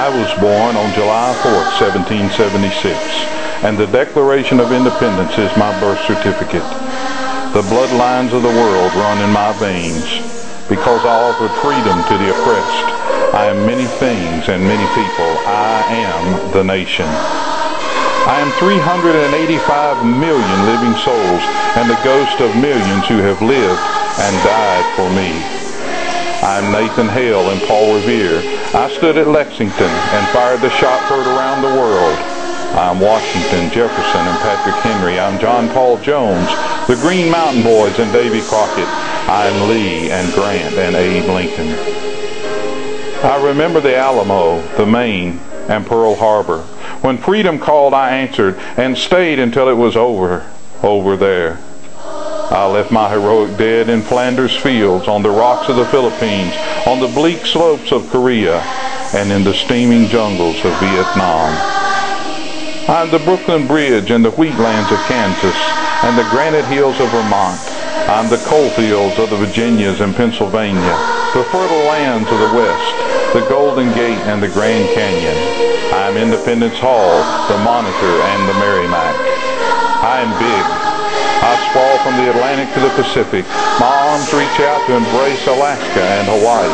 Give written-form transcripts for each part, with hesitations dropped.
I was born on July 4th, 1776, and the Declaration of Independence is my birth certificate. The bloodlines of the world run in my veins. Because I offered freedom to the oppressed, I am many things and many people. I am the nation. I am 385 million living souls and the ghost of millions who have lived and died for me. I am Nathan Hale and Paul Revere. I stood at Lexington and fired the shot heard around the world. I am Washington, Jefferson, and Patrick Henry. I am John Paul Jones, the Green Mountain Boys, and Davy Crockett. I am Lee and Grant and Abe Lincoln. I remember the Alamo, the Maine, and Pearl Harbor. When freedom called, I answered and stayed until it was over there. I left my heroic dead in Flanders fields, on the rocks of the Philippines, on the bleak slopes of Korea, and in the steaming jungles of Vietnam. I am the Brooklyn Bridge and the wheatlands of Kansas, and the granite hills of Vermont. I am the coal fields of the Virginias and Pennsylvania, the fertile lands of the West, the Golden Gate and the Grand Canyon. I am Independence Hall, the Monitor, and the Merrimack. I am big. I sprawl from the Atlantic to the Pacific. My arms reach out to embrace Alaska and Hawaii.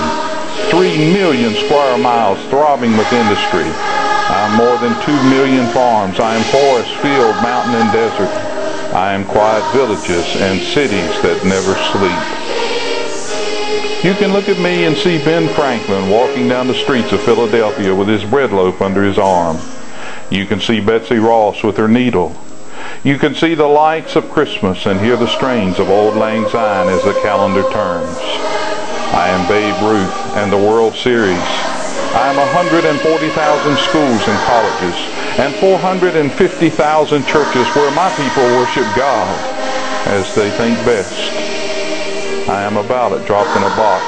3 million square miles throbbing with industry. I am more than 2 million farms. I am forest, field, mountain, and desert. I am quiet villages and cities that never sleep. You can look at me and see Ben Franklin walking down the streets of Philadelphia with his bread loaf under his arm. You can see Betsy Ross with her needle. You can see the lights of Christmas and hear the strains of Auld Lang Syne as the calendar turns. I am Babe Ruth and the World Series. I am 140,000 schools and colleges and 450,000 churches where my people worship God as they think best. I am a ballot dropped in a box,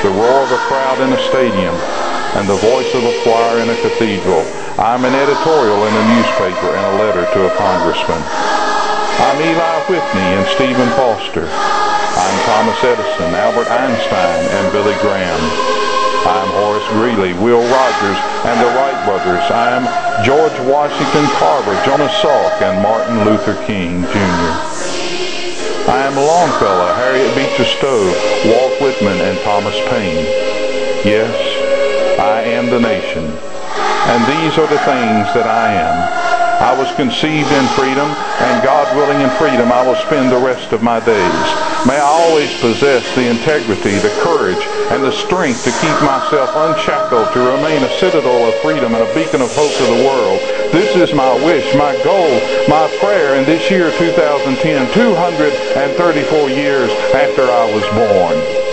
the roar of a crowd in a stadium, and the voice of a choir in a cathedral. I'm an editorial in a newspaper and a letter to a congressman. I'm Eli Whitney and Stephen Foster. I'm Thomas Edison, Albert Einstein, and Billy Graham. I'm Horace Greeley, Will Rogers, and the Wright brothers. I am George Washington Carver, Jonas Salk, and Martin Luther King, Jr. I am Longfellow, Harriet Beecher Stowe, Walt Whitman, and Thomas Paine. Yes, I am the nation. And these are the things that I am. I was conceived in freedom, and God willing in freedom I will spend the rest of my days. May I always possess the integrity, the courage, and the strength to keep myself unshackled, to remain a citadel of freedom and a beacon of hope to the world. This is my wish, my goal, my prayer in this year 2010, 234 years after I was born.